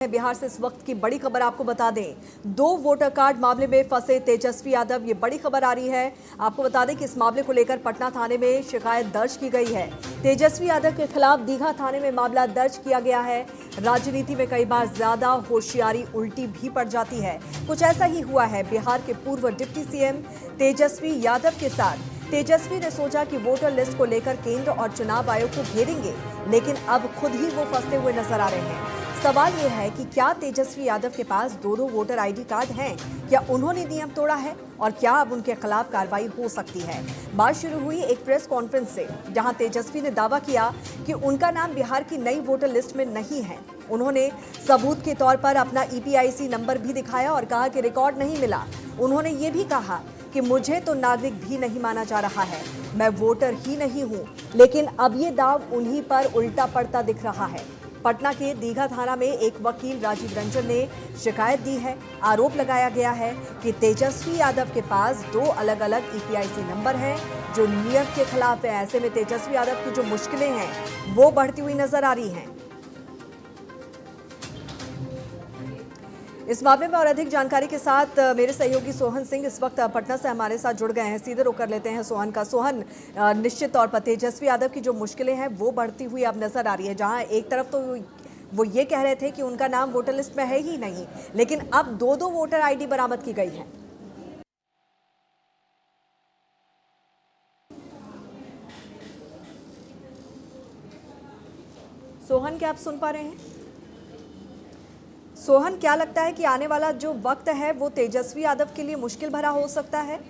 बिहार से इस वक्त की बड़ी खबर आपको बता दें, 2 वोटर कार्ड मामले में फंसे तेजस्वी यादव। ये बड़ी खबर आ रही है। आपको बता दें कि इस मामले को लेकर पटना थाने में शिकायत दर्ज की गई है। तेजस्वी यादव के खिलाफ दीघा थाने में मामला दर्ज किया गया है। राजनीति में कई बार ज्यादा होशियारी उल्टी भी पड़ जाती है। कुछ ऐसा ही हुआ है बिहार के पूर्व डिप्टी सीएम तेजस्वी यादव के साथ। तेजस्वी ने सोचा कि वोटर लिस्ट को लेकर केंद्र और चुनाव आयोग को घेरेंगे, लेकिन अब खुद ही वो फंसते हुए नजर आ रहे हैं। सवाल यह है कि क्या तेजस्वी यादव के पास दो वोटर आईडी कार्ड हैं? क्या उन्होंने नियम तोड़ा है और क्या अब उनके खिलाफ कार्रवाई हो सकती है? बात शुरू हुई एक प्रेस कॉन्फ्रेंस से, जहां तेजस्वी ने दावा किया कि उनका नाम बिहार की नई वोटर लिस्ट में नहीं है। उन्होंने सबूत के तौर पर अपना EPIC नंबर भी दिखाया और कहा कि रिकॉर्ड नहीं मिला। उन्होंने ये भी कहा कि मुझे तो नागरिक भी नहीं माना जा रहा है, मैं वोटर ही नहीं हूं। लेकिन अब ये दाव उन्हीं पर उल्टा पड़ता दिख रहा है। पटना के दीघा थाना में एक वकील राजीव रंजन ने शिकायत दी है। आरोप लगाया गया है कि तेजस्वी यादव के पास 2 अलग अलग EPIC नंबर हैं जो नियम के खिलाफ है। ऐसे में तेजस्वी यादव की जो मुश्किलें हैं वो बढ़ती हुई नजर आ रही हैं। इस मामले में और अधिक जानकारी के साथ मेरे सहयोगी सोहन सिंह इस वक्त पटना से हमारे साथ जुड़ गए हैं। सीधे रुक कर लेते हैं सोहन का। सोहन, निश्चित तौर पर तेजस्वी यादव की जो मुश्किलें हैं वो बढ़ती हुई अब नजर आ रही है। जहां एक तरफ तो वो ये कह रहे थे कि उनका नाम वोटर लिस्ट में है ही नहीं, लेकिन अब 2 वोटर ID बरामद की गई है। सोहन, क्या आप सुन पा रहे हैं? सोहन, क्या लगता है कि आने वाला जो वक्त है वो तेजस्वी यादव के लिए मुश्किल भरा हो सकता है?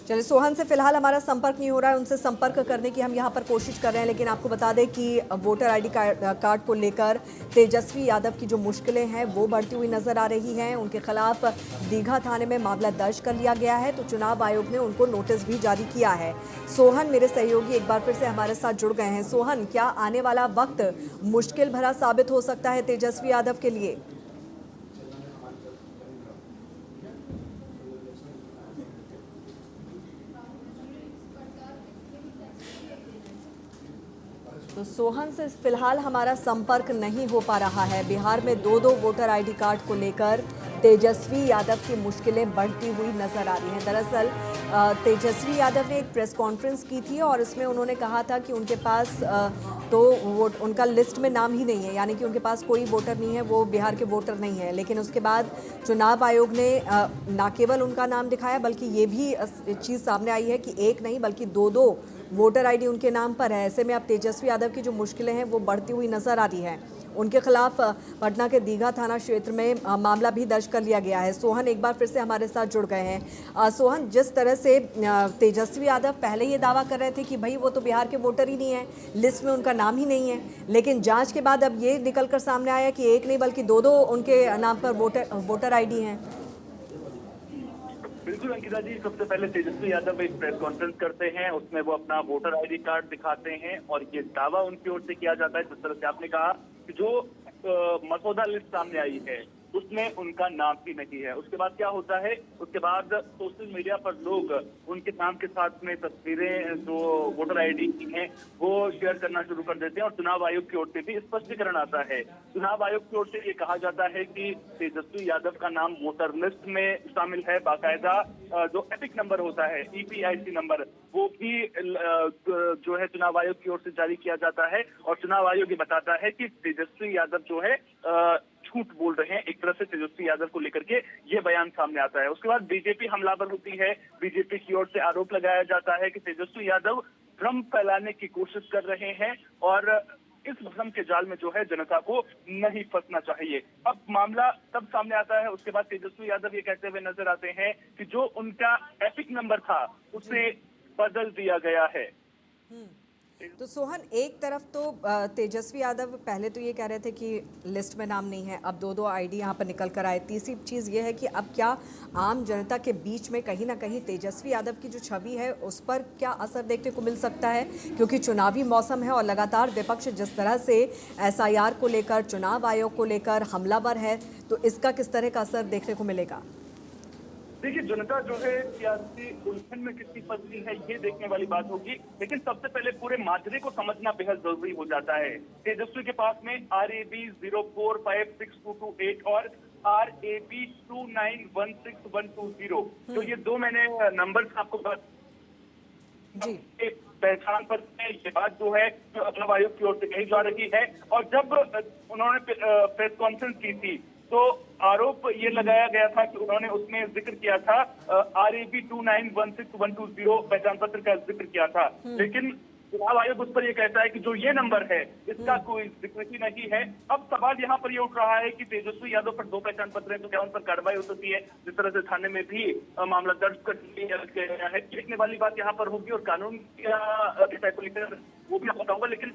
चलिए, सोहन से फिलहाल हमारा संपर्क नहीं हो रहा है। उनसे संपर्क करने की हम यहाँ पर कोशिश कर रहे हैं, लेकिन आपको बता दें कि वोटर ID कार्ड को लेकर तेजस्वी यादव की जो मुश्किलें हैं वो बढ़ती हुई नजर आ रही हैं। उनके खिलाफ दीघा थाने में मामला दर्ज कर लिया गया है, तो चुनाव आयोग ने उनको नोटिस भी जारी किया है। सोहन, मेरे सहयोगी एक बार फिर से हमारे साथ जुड़ गए हैं। सोहन, क्या आने वाला वक्त मुश्किल भरा साबित हो सकता है तेजस्वी यादव के लिए? तो सोहन से फिलहाल हमारा संपर्क नहीं हो पा रहा है। बिहार में 2 वोटर ID कार्ड को लेकर तेजस्वी यादव की मुश्किलें बढ़ती हुई नजर आ रही हैं। दरअसल तेजस्वी यादव ने एक प्रेस कॉन्फ्रेंस की थी और इसमें उन्होंने कहा था कि उनके पास उनका लिस्ट में नाम ही नहीं है, यानी कि उनके पास कोई वोटर नहीं है, वो बिहार के वोटर नहीं है। लेकिन उसके बाद चुनाव आयोग ने न केवल उनका नाम दिखाया, बल्कि ये भी चीज़ सामने आई है कि एक नहीं बल्कि 2 वोटर ID उनके नाम पर है। ऐसे में अब तेजस्वी यादव की जो मुश्किलें हैं वो बढ़ती हुई नजर आ रही है। उनके खिलाफ पटना के दीघा थाना क्षेत्र में मामला भी दर्ज कर लिया गया है। सोहन एक बार फिर से हमारे साथ जुड़ गए हैं। सोहन, जिस तरह से तेजस्वी यादव पहले ये दावा कर रहे थे कि भाई वो तो बिहार के वोटर ही नहीं है, लिस्ट में उनका नाम ही नहीं है, लेकिन जांच के बाद अब ये निकलकर सामने आया कि एक नहीं बल्कि 2 उनके नाम पर वोटर ID हैं। बिल्कुल अंकिता जी, सबसे पहले तेजस्वी यादव एक प्रेस कॉन्फ्रेंस करते हैं, उसमें वो अपना वोटर ID कार्ड दिखाते हैं और ये दावा उनकी ओर से किया जाता है, जिस तरह से आपने कहा कि जो मसौदा लिस्ट सामने आई है उसमें उनका नाम ही नहीं है। उसके बाद क्या होता है, उसके बाद सोशल मीडिया पर लोग उनके नाम के साथ में तस्वीरें जो वोटर ID की हैं वो शेयर करना शुरू कर देते हैं और चुनाव आयोग की ओर से भी स्पष्टीकरण आता है। चुनाव आयोग की ओर से ये कहा जाता है कि तेजस्वी यादव का नाम वोटर लिस्ट में शामिल है। बाकायदा जो एपिक नंबर होता है, EPIC नंबर, वो भी जो है चुनाव आयोग की ओर से जारी किया जाता है और चुनाव आयोग ये बताता है कि तेजस्वी यादव जो है झूठ बोल रहे हैं। एक तरह से तेजस्वी यादव को लेकर के ये बयान सामने आता है। उसके बाद बीजेपी हमलावर होती है। बीजेपी की ओर से आरोप लगाया जाता है कि तेजस्वी यादव भ्रम फैलाने की कोशिश कर रहे हैं और इस भ्रम के जाल में जो है जनता को नहीं फंसना चाहिए। अब मामला तब सामने आता है, उसके बाद तेजस्वी यादव ये कहते हुए नजर आते हैं कि जो उनका एपिक नंबर था उसे बदल दिया गया है। तो सोहन, एक तरफ तो तेजस्वी यादव पहले तो ये कह रहे थे कि लिस्ट में नाम नहीं है, अब 2 ID यहाँ पर निकल कर आए। तीसरी चीज़ ये है कि अब क्या आम जनता के बीच में कहीं ना कहीं तेजस्वी यादव की जो छवि है उस पर क्या असर देखने को मिल सकता है? क्योंकि चुनावी मौसम है और लगातार विपक्ष जिस तरह से SIR को लेकर, चुनाव आयोग को लेकर हमलावर है, तो इसका किस तरह का असर देखने को मिलेगा? देखिए, जनता जो है सियासी उलझन में कितनी फंसी है ये देखने वाली बात होगी, लेकिन सबसे पहले पूरे माजरे को समझना बेहद जरूरी हो जाता है। तेजस्वी के पास में RAB 04562228 और RAB 29162120, तो ये दो मैंने नंबर आपको जी पहचान पत्र है। ये बात जो है चुनाव आयोग की ओर से कही जा रही है, और जब उन्होंने प्रेस कॉन्फ्रेंस की थी तो आरोप ये लगाया गया था कि उन्होंने उसमें जिक्र किया था RAB 29162120 पहचान पत्र का जिक्र किया था, लेकिन चुनाव आयोग उस पर यह कहता है कि जो ये नंबर है इसका कोई जिक्र ही नहीं है। अब सवाल यहाँ पर ये उठ रहा है कि तेजस्वी यादव पर 2 पहचान पत्र हैं, तो क्या उन पर कार्रवाई हो सकती है? जिस तरह से थाने में भी मामला दर्ज कर लिया गया है, देखने वाली बात यहाँ पर होगी, और कानून को लेकर वो भी बताऊंगा। लेकिन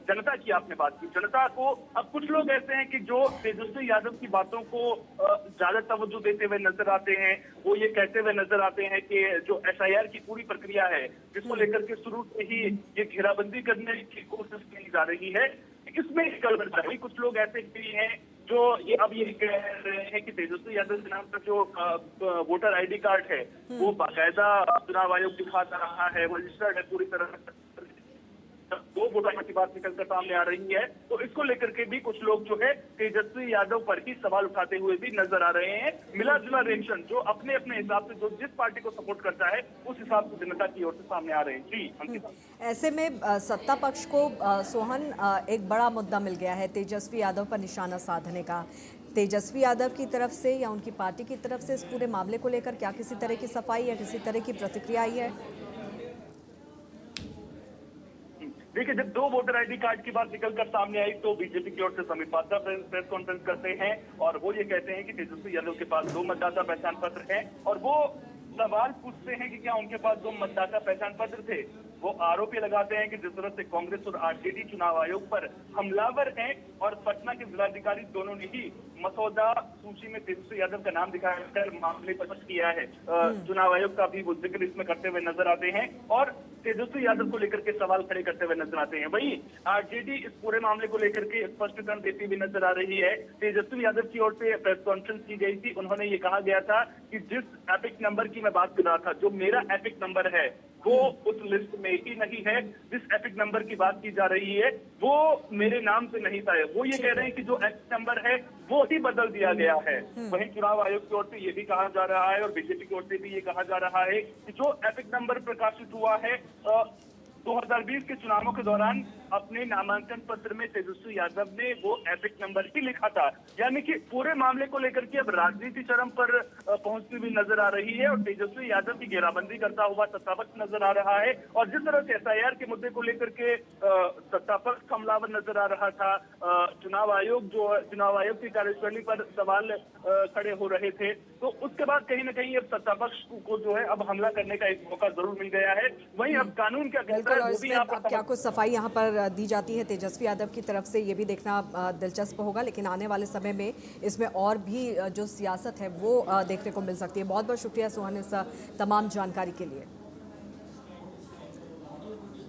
जनता की आपने बात की, जनता को अब कुछ लोग ऐसे हैं कि जो तेजस्वी यादव की बातों को ज्यादा तवज्जो देते हुए नजर आते हैं। वो ये कहते हुए नजर आते हैं कि जो SIR की पूरी प्रक्रिया है जिसको लेकर के शुरू से ही ये घेराबंदी करने की कोशिश की जा रही है, इसमें गड़बड़ चल रही। कुछ लोग ऐसे भी हैं जो ये अब ये कह रहे हैं कि तेजस्वी यादव के नाम का जो वोटर ID कार्ड है वो बाकायदा चुनाव आयोग दिखाता रहा है, रजिस्टर्ड है पूरी तरह। 2 वोटर की बात निकलकर सामने आ रही है, तो इसको लेकर के भी कुछ लोग जो है तेजस्वी यादव पर ही सवाल उठाते हुए भी नजर आ रहे हैं। मिला जुला रिएक्शन जो अपने अपने हिसाब से जो जिस पार्टी को सपोर्ट करता है उस हिसाब से जनता की ओर से सामने आ रहे हैं। जी अंकिता, ऐसे में सत्ता पक्ष को सोहन एक बड़ा मुद्दा मिल गया है तेजस्वी यादव पर निशाना साधने का। तेजस्वी यादव की तरफ से या उनकी पार्टी की तरफ से इस पूरे मामले को लेकर क्या किसी तरह की सफाई या किसी तरह की प्रतिक्रिया आई है? देखिए, जब 2 वोटर ID कार्ड की बात निकलकर सामने आई तो बीजेपी की ओर से समीप पात्रा प्रेस कॉन्फ्रेंस करते हैं और वो ये कहते हैं कि तेजस्वी यादव के पास 2 मतदाता पहचान पत्र हैं, और वो सवाल पूछते हैं कि क्या उनके पास 2 मतदाता पहचान पत्र थे। वो आरोप ये लगाते हैं कि जिस तरह से कांग्रेस और RJD चुनाव आयोग पर हमलावर हैं, और पटना के जिलाधिकारी दोनों ने ही मसौदा सूची में तेजस्वी यादव का नाम दिखाकर मामले पर किया है। चुनाव आयोग का भी वो जिक्र इसमें करते हुए नजर आते हैं और तेजस्वी यादव को लेकर के सवाल खड़े करते हुए नजर आते हैं। वहीं RJD इस पूरे मामले को लेकर के स्पष्टीकरण देती हुई नजर आ रही है। तेजस्वी यादव की ओर से प्रेस कॉन्फ्रेंस की गई थी, उन्होंने ये कहा गया था कि जिस एपिक नंबर की मैं बात कर रहा था, जो मेरा एपिक नंबर है वो उस लिस्ट में ही नहीं है। जिस एपिक नंबर की बात की जा रही है वो मेरे नाम से नहीं था। वो ये कह रहे हैं कि जो एपिक नंबर है वो ही बदल दिया गया है। वहीं चुनाव आयोग की ओर से ये भी कहा जा रहा है और बीजेपी की ओर से भी ये कहा जा रहा है कि जो एपिक नंबर प्रकाशित हुआ है 2020 के चुनावों के दौरान अपने नामांकन पत्र में तेजस्वी यादव ने वो एपिक नंबर ही लिखा था। यानी कि पूरे मामले को लेकर के अब राजनीति चरम पर पहुंचती हुई नजर आ रही है, और तेजस्वी यादव की घेराबंदी करता हुआ सत्तापक्ष नजर आ रहा है। और जिस तरह से SIR के मुद्दे को लेकर के सत्तापक्ष हमलावर नजर आ रहा था, चुनाव आयोग की कार्यशैली पर सवाल खड़े हो रहे थे, तो उसके बाद कहीं ना कहीं अब सत्तापक्ष को जो है अब हमला करने का एक मौका जरूर मिल गया है। वहीं अब कानून क्या कहता है और वो भी इसमें यहाँ अब पर क्या कुछ सफाई यहाँ पर दी जाती है तेजस्वी यादव की तरफ से, ये भी देखना दिलचस्प होगा। लेकिन आने वाले समय में इसमें और भी जो सियासत है वो देखने को मिल सकती है। बहुत बहुत शुक्रिया सोहन इस तमाम जानकारी के लिए।